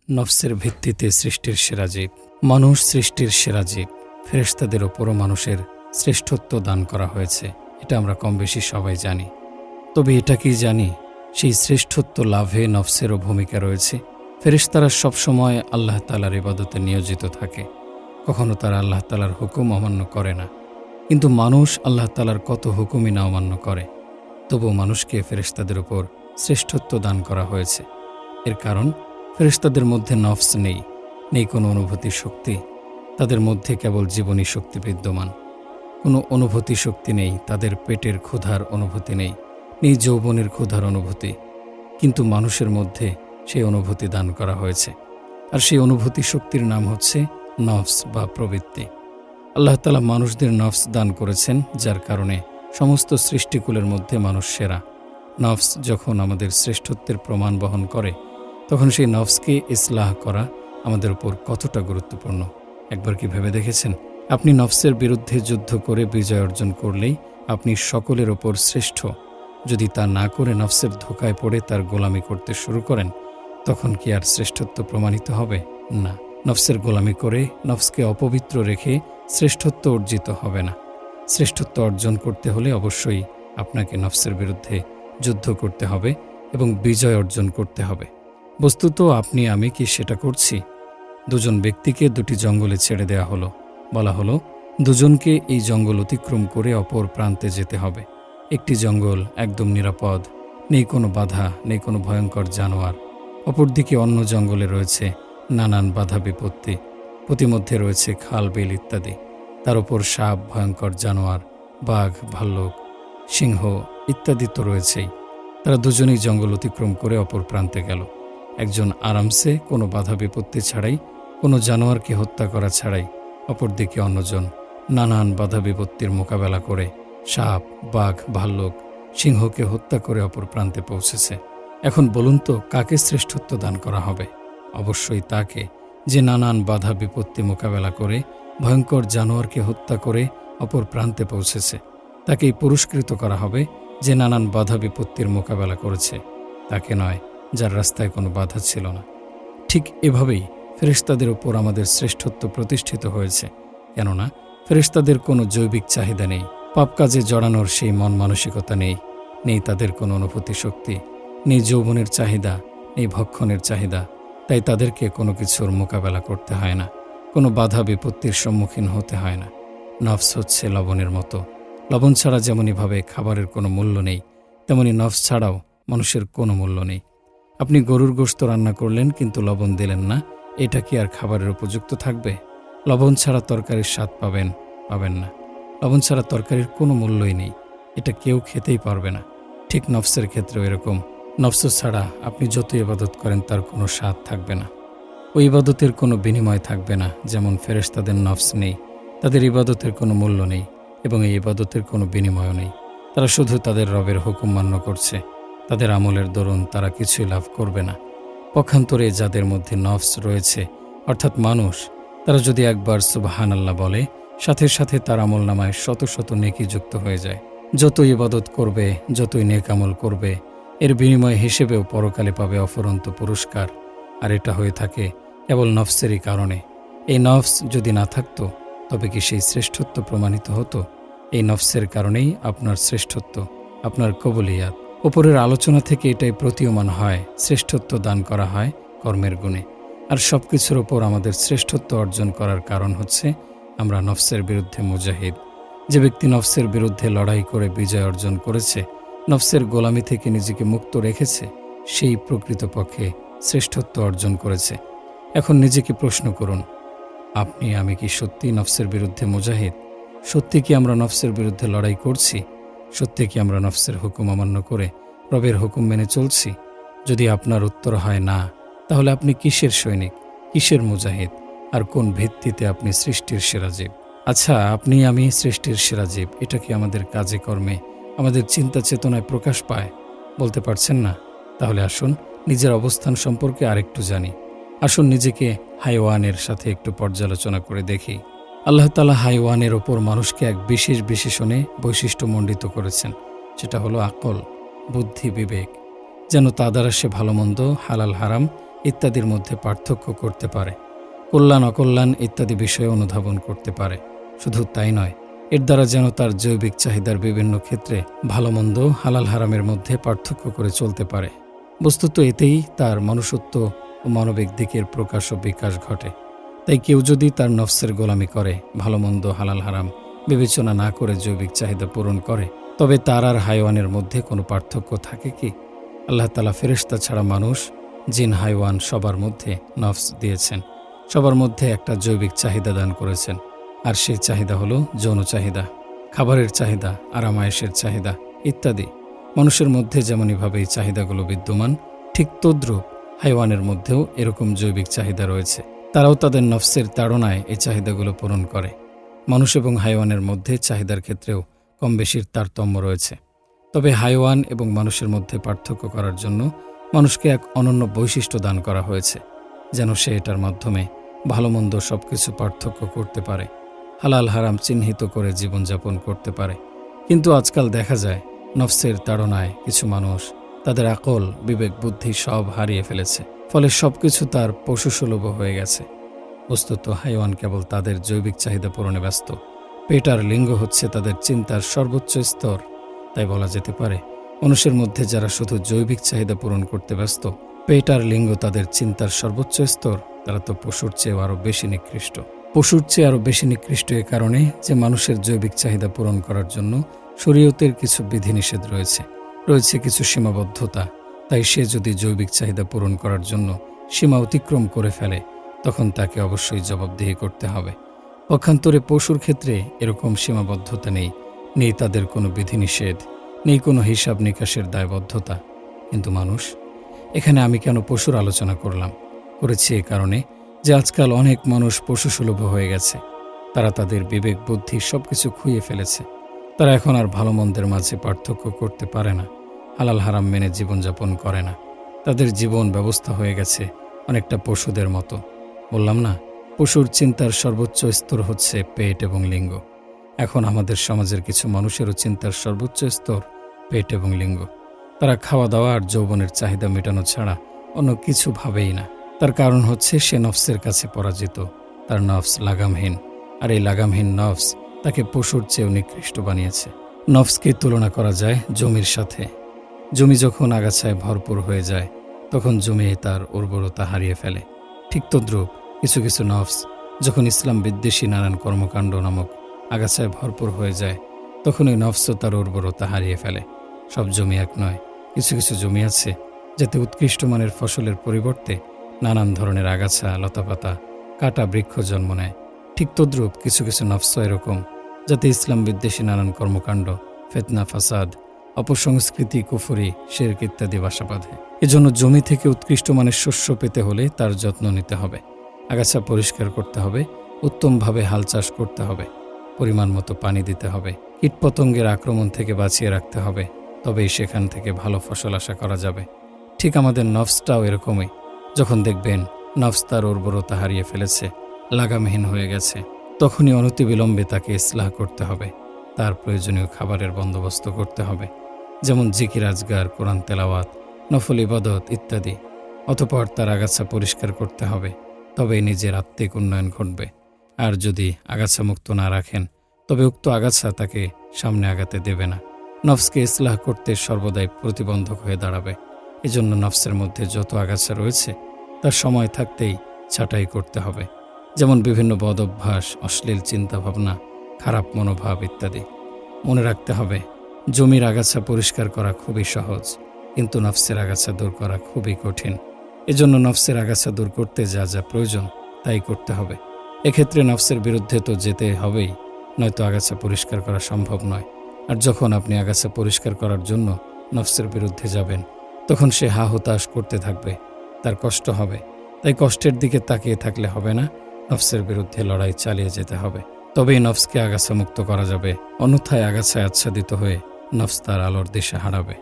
নফসের ভিত্তিতে সৃষ্টির সেরা জীব। মানুষ সৃষ্টির সেরা জীব। ফেরেশতাদের ওপরও মানুষের শ্রেষ্ঠত্ব দান করা হয়েছে, এটা আমরা কম বেশি সবাই জানি। তবে এটা কি জানি সেই শ্রেষ্ঠত্ব লাভে নফসেরও ভূমিকা রয়েছে? ফেরেশতারা সবসময় আল্লাহ তাআলার ইবাদতে নিয়োজিত থাকে, কখনো তারা আল্লাহ তাআলার হুকুম অমান্য করে না। কিন্তু মানুষ আল্লাহ তাআলার কত হুকুমই না অমান্য করে, তবুও মানুষকে ফেরেশতাদের উপর শ্রেষ্ঠত্ব দান করা হয়েছে। এর কারণ ফেরেশতাদের মধ্যে নফস নেই কোনো অনুভূতি শক্তি। তাদের মধ্যে কেবল জীবনী শক্তি বিদ্যমান। কোনো অনুভূতি শক্তি নেই, তাদের পেটের ক্ষুধার অনুভূতি নেই যৌবনের ক্ষুধার অনুভূতি। কিন্তু মানুষের মধ্যে সেই অনুভূতি দান করা হয়েছে, আর সেই অনুভূতি শক্তির নাম হচ্ছে নফস বা প্রবৃত্তি। আল্লাহ তাআলা মানুষদের নফস দান করেছেন, যার কারণে সমস্ত সৃষ্টিকুলের মধ্যে মানুষ সেরা। নফস যখন আমাদের শ্রেষ্ঠত্বের প্রমাণ বহন করে, তখন সেই নফসকে ইসলাহ করা আমাদের উপর কতটা গুরুত্বপূর্ণ একবার কি ভেবে দেখেছেন? আপনি নফসের বিরুদ্ধে যুদ্ধ করে বিজয় অর্জন করলেই আপনি সকলের ওপর শ্রেষ্ঠ। যদি তা না করে নফসের ধোঁকায় পড়ে তার গোলামি করতে শুরু করেন, তখন কি আর শ্রেষ্ঠত্ব প্রমাণিত হবে? না। নফসের গোলামি করে নফসকে অপবিত্র রেখে শ্রেষ্ঠত্ব অর্জিত হবে না। শ্রেষ্ঠত্ব অর্জন করতে হলে অবশ্যই আপনাকে নফসের বিরুদ্ধে যুদ্ধ করতে হবে এবং বিজয় অর্জন করতে হবে। বস্তুত আপনি আমি কি সেটা করছি? দুজন ব্যক্তিকে দুটি জঙ্গলে ছেড়ে দেওয়া হলো। বলা হলো দুজনকে এই জঙ্গল অতিক্রম করে অপর প্রান্তে যেতে হবে। একটি জঙ্গল একদম নিরাপদ, নেই কোনো বাধা, নেই কোনো ভয়ঙ্কর জানোয়ার। অপরদিকে অন্য জঙ্গলে রয়েছে নানান বাধা বিপত্তি, প্রতিমধ্যে রয়েছে খাল বিল ইত্যাদি। তার উপর সাপ, ভয়ঙ্কর জানোয়ার, বাঘ, ভাল্লুক, সিংহ ইত্যাদি তো রয়েছেই। তারা দুজনেই জঙ্গল অতিক্রম করে অপর প্রান্তে গেল। একজন আরামসে কোনো বাধা বিপত্তি ছাড়াই, কোনো জানোয়ারকে হত্যা করা ছাড়াই, অপরদিকে অন্যজন নানান বাধা বিপত্তির মোকাবেলা করে সাপ, বাঘ, ভাল্লুক, সিংহকে হত্যা করে অপর প্রান্তে পৌঁছেছে। এখন বলুন তো, কাকে শ্রেষ্ঠত্ব দান করা হবে? অবশ্যই তাকে, যে নানান বাধা বিপত্তি মোকাবেলা করে ভয়ঙ্কর জানোয়ারকে হত্যা করে অপর প্রান্তে পৌঁছেছে। তাকেই পুরস্কৃত করা হবে যে নানান বাধা বিপত্তির মোকাবেলা করেছে, তাকে নয় যার রাস্তায় কোনো বাধা ছিল না। ঠিক এভাবেই ফেরেশতাদের উপর আমাদের শ্রেষ্ঠত্ব প্রতিষ্ঠিত হয়েছে, কেননা ফেরেশতাদের কোনো জৈবিক চাহিদা নেই, পাপ কাজে জড়ানোর সেই মন মানসিকতা নেই তাদের কোনো অনুভূতি শক্তি, নেই যৌবনের চাহিদা, নেই ভক্ষণের চাহিদা। তাই তাদেরকে কোনো কিছুর মোকাবেলা করতে হয় না, কোনো বাধা বিপত্তির সম্মুখীন হতে হয় না। নফস হচ্ছে লবণের মতো। লবণ ছাড়া যেমনইভাবে খাবারের কোনো মূল্য নেই, তেমনি নফস ছাড়াও মানুষের কোনো মূল্য নেই। আপনি গরুর গোশত রান্না করলেন কিন্তু লবণ দিলেন না, এটা কি আর খাবারের উপযুক্ত থাকবে? লবণ ছাড়া তরকারির স্বাদ পাবেন না। লবণ ছাড়া তরকারির কোনো মূল্যই নেই, এটা কেউ খেতেই পারবে না। ঠিক নফসের ক্ষেত্রেও এরকম। নফস ছাড়া আপনি যত ইবাদত করেন তার কোনো স্বাদ থাকবে না, ওই ইবাদতের কোনো বিনিময় থাকবে না। যেমন ফেরেশতাদের নফস নেই, তাদের ইবাদতের কোনো মূল্য নেই এবং এই ইবাদতের কোনো বিনিময়ও নেই। তারা শুধু তাদের রবের হুকুম মান্য করছে। তাদের আমলের দরুন তারা কিছুই লাভ করবে না। পক্ষান্তরে যাদের মধ্যে নফস রয়েছে, অর্থাৎ মানুষ, তারা যদি একবার সুবহানাল্লাহ বলে, সাথে সাথে তার আমলনামায় শত শত নেকি যুক্ত হয়ে যায়। যত ইবাদত করবে, যতই নেক আমল করবে, এর বিনিময় হিসেবেও পরকালে পাবে অফুরন্ত পুরস্কার। আর এটা হয়ে থাকে কেবল নফসেরই কারণে। এই নফস যদি না থাকতো, তবে কি সেই শ্রেষ্ঠত্ব প্রমাণিত হতো? এই নফসের কারণেই আপনার শ্রেষ্ঠত্ব, আপনার কবুলিয়াত। ওপরের আলোচনা থেকে এটাই প্রতীয়মান হয়, শ্রেষ্ঠত্ব দান করা হয় কর্মের গুণে। আর সব কিছুর ওপর আমাদের শ্রেষ্ঠত্ব অর্জন করার কারণ হচ্ছে আমরা নফসের বিরুদ্ধে মুজাহিদ। যে ব্যক্তি নফসের বিরুদ্ধে লড়াই করে বিজয় অর্জন করেছে, নফসের গোলামি থেকে নিজেকে মুক্ত রেখেছে, সেই প্রকৃতপক্ষে শ্রেষ্ঠত্ব অর্জন করেছে। এখন নিজেকে প্রশ্ন করুন, আপনি আমি কি সত্যি নফসের বিরুদ্ধে মুজাহিদ? সত্যি কি আমরা নফসের বিরুদ্ধে লড়াই করছি? সত্যি কি আমরা নফসের হুকুম অমান্য করে রবের হুকুম মেনে চলছি? যদি আপনার উত্তর হয় না, তাহলে আপনি কিসের সৈনিক, কিসের মুজাহিদ, আর কোন ভিত্তিতে আপনি সৃষ্টির সেরা জীব? আচ্ছা, আপনি আমি সৃষ্টির সেরা জীব, এটা কি আমাদের কাজে কর্মে, আমাদের চিন্তা চেতনায় প্রকাশ পায়? বলতে পারছেন না? তাহলে আসুন নিজের অবস্থান সম্পর্কে আরেকটু জানি। আসুন নিজেকে হাইওয়ানের সাথে একটু পর্যালোচনা করে দেখি। আল্লাহ তাআলা হাইওয়ানের ওপর মানুষকে এক বিশেষ বিশেষণে বৈশিষ্ট্যমণ্ডিত করেছেন, সেটা হলো আকল, বুদ্ধি, বিবেক। যেন তা দ্বারা সে ভালো মন্দ, হালাল হারাম ইত্যাদির মধ্যে পার্থক্য করতে পারে, কল্যাণ অকল্যাণ ইত্যাদি বিষয়ে অনুধাবন করতে পারে। শুধু তাই নয়, এর দ্বারা যেন তার জৈবিক চাহিদার বিভিন্ন ক্ষেত্রে ভালো মন্দ হালাল হারামের মধ্যে পার্থক্য করে চলতে পারে। বস্তুত এতেই তার মনুষ্যত্ব ও মানবিক দিকের প্রকাশ ও বিকাশ ঘটে। তাই কেউ যদি তার নফসের গোলামি করে, ভালো মন্দ হালাল হারাম বিবেচনা না করে জৈবিক চাহিদা পূরণ করে, তবে তার আর হাইওয়ানের মধ্যে কোনো পার্থক্য থাকে কি? আল্লাহ তাআলা ফেরেশতা ছাড়া মানুষ, জিন, হাইওয়ান সবার মধ্যে নফস দিয়েছেন। সবার মধ্যে একটা জৈবিক চাহিদা দান করেছেন, আর সেই চাহিদা হলো যৌন চাহিদা, খাবারের চাহিদা, আরামায়েশের চাহিদা ইত্যাদি। মানুষের মধ্যে যেমনইভাবে এই চাহিদাগুলো বিদ্যমান, ঠিক তদ্রূপ হাইওয়ানের মধ্যেও এরকম জৈবিক চাহিদা রয়েছে। তারাও তাদের নফসের তাড়নায় এই চাহিদাগুলো পূরণ করে। মানুষ এবং হাইওয়ানের মধ্যে চাহিদার ক্ষেত্রেও কম বেশির তারতম্য রয়েছে। তবে হাইওয়ান এবং মানুষের মধ্যে পার্থক্য করার জন্য মানুষকে এক অনন্য বৈশিষ্ট্য দান করা হয়েছে, যেন সে এটার মাধ্যমে ভালো মন্দ সব কিছু পার্থক্য করতে পারে, হালাল হারাম চিহ্নিত করে জীবনযাপন করতে পারে। কিন্তু আজকাল দেখা যায় নফসের তাড়নায় কিছু মানুষ তাদের আকল, বিবেক, বুদ্ধি সব হারিয়ে ফেলেছে। ফলে সবকিছু তার পশুসুলভ হয়ে গেছে। বস্তুত হাইওয়ান কেবল তাদের জৈবিক চাহিদা পূরণে ব্যস্ত। পেট আর লিঙ্গ হচ্ছে তাদের চিন্তার সর্বোচ্চ স্তর। তাই বলা যেতে পারে, মানুষের মধ্যে যারা শুধু জৈবিক চাহিদা পূরণ করতে ব্যস্ত, পেট আর লিঙ্গ তাদের চিন্তার সর্বোচ্চ স্তর, তারা তো পশুর চেয়েও আরও বেশি নিকৃষ্ট। পশুর চেয়ে আরও বেশি নিকৃষ্ট এ কারণে যে মানুষের জৈবিক চাহিদা পূরণ করার জন্য শরীয়তের কিছু বিধিনিষেধ রয়েছে কিছু সীমাবদ্ধতা। তাই সে যদি জৈবিক চাহিদা পূরণ করার জন্য সীমা অতিক্রম করে ফেলে, তখন তাকে অবশ্যই জবাবদিহি করতে হবে। পক্ষান্তরে পশুর ক্ষেত্রে এরকম সীমাবদ্ধতা নেই তাদের কোনো বিধিনিষেধ, নেই কোনো হিসাব নিকাশের দায়বদ্ধতা। কিন্তু মানুষ, এখানে আমি কেন পশুর আলোচনা করেছি এ কারণে যে আজকাল অনেক মানুষ পশুসুলভ হয়ে গেছে। তারা তাদের বিবেক, বুদ্ধি সবকিছু খুইয়ে ফেলেছে। তারা এখন আর ভালো মন্দের মাঝে পার্থক্য করতে পারে না, হালাল হারাম মেনে জীবনযাপন করে না। তাদের জীবন ব্যবস্থা হয়ে গেছে অনেকটা পশুদের মতো। বললাম না, পশুর চিন্তার সর্বোচ্চ স্তর হচ্ছে পেট এবং লিঙ্গ। এখন আমাদের সমাজের কিছু মানুষেরও চিন্তার সর্বোচ্চ স্তর পেট এবং লিঙ্গ। তারা খাওয়া দাওয়া আর যৌবনের চাহিদা মেটানো ছাড়া অন্য কিছু ভাবেই না। তার কারণ হচ্ছে সে নফসের কাছে পরাজিত। তার নফস লাগামহীন, আর এই লাগামহীন নফস তাকে পশুর চেয়েও নিকৃষ্ট বানিয়েছে। নফসকে তুলনা করা যায় জমির সাথে। জমি যখন আগাছায় ভরপুর হয়ে যায়, তখন জমি তার উর্বরতা হারিয়ে ফেলে। ঠিক তদ্রূপ কিছু কিছু নফস যখন ইসলাম বিদ্বেষী নানান কর্মকাণ্ড নামক আগাছায় ভরপুর হয়ে যায়, তখন ওই নফসও তার উর্বরতা হারিয়ে ফেলে। সব জমি এক নয়। কিছু কিছু জমি আছে যাতে উৎকৃষ্ট মানের ফসলের পরিবর্তে নানান ধরনের আগাছা, লতাপাতা, কাটা বৃক্ষ জন্ম নেয়। ঠিক তদ্রূপ কিছু কিছু নফস এরকম যাতে ইসলাম বিদ্বেষী নানান কর্মকাণ্ড, ফিতনা, ফাসাদ, অপসংস্কৃতি, কুফরি, শিরক ইত্যাদি বাসা বাঁধে। এজন্য জমি থেকে উৎকৃষ্ট মানের শস্য পেতে হলে তার যত্ন নিতে হবে, আগাছা পরিষ্কার করতে হবে, উত্তমভাবে হাল চাষ করতে হবে, পরিমাণ মতো পানি দিতে হবে, কীটপতঙ্গের আক্রমণ থেকে বাঁচিয়ে রাখতে হবে। তবেই সেখান থেকে ভালো ফসল আশা করা যাবে। ঠিক আমাদের নফসটাও এরকমই। যখন দেখবেন নফস তার উর্বরতা হারিয়ে ফেলেছে, লাগামহীন হয়ে গেছে, তখনই অনতিবিলম্বে তাকে ইসলাহ করতে হবে। তার প্রয়োজনীয় খাবারের বন্দোবস্ত করতে হবে, যেমন জিকির, আজগার, কোরআন তেলাওয়াত, নফল ইবাদত ইত্যাদি। অতঃপর তার আগাছা পরিষ্কার করতে হবে, তবেই নিজের আত্মিক উন্নয়ন ঘটবে। আর যদি আগাছা মুক্ত না রাখেন, তবে উক্ত আগাছা তাকে সামনে আগাতে দেবে না, নফসকে ইসলাহ করতে সর্বদাই প্রতিবন্ধক হয়ে দাঁড়াবে। এজন্য নফসের মধ্যে যত আগাছা রয়েছে তার সময় থাকতেই ছাঁটাই করতে হবে, যেমন বিভিন্ন বদ অভ্যাস, অশ্লীল চিন্তাভাবনা, খারাপ মনোভাব ইত্যাদি। মনে রাখতে হবে, জমির আগাছা পরিষ্কার করা খুবই সহজ, কিন্তু নফসের আগাছা দূর করা খুবই কঠিন। এজন্য নফসের আগাছা দূর করতে যা যা প্রয়োজন তাই করতে হবে। এক্ষেত্রে নফসের বিরুদ্ধে তো যেতে হবেই, নয়তো আগাছা পরিষ্কার করা সম্ভব নয়। আর যখন আপনি আগাছা পরিষ্কার করার জন্য নফসের বিরুদ্ধে যাবেন, তখন সে হা হুতাশ করতে থাকবে, তার কষ্ট হবে। তাই কষ্টের দিকে তাকিয়ে থাকলে হবে না, নফসের বিরুদ্ধে লড়াই চালিয়ে যেতে হবে। তবেই নফসকে আগাছা মুক্ত করা যাবে, অন্যথায় আগাছায় আচ্ছাদিত হয়ে নফস তার আলোর দিশা হারাবে।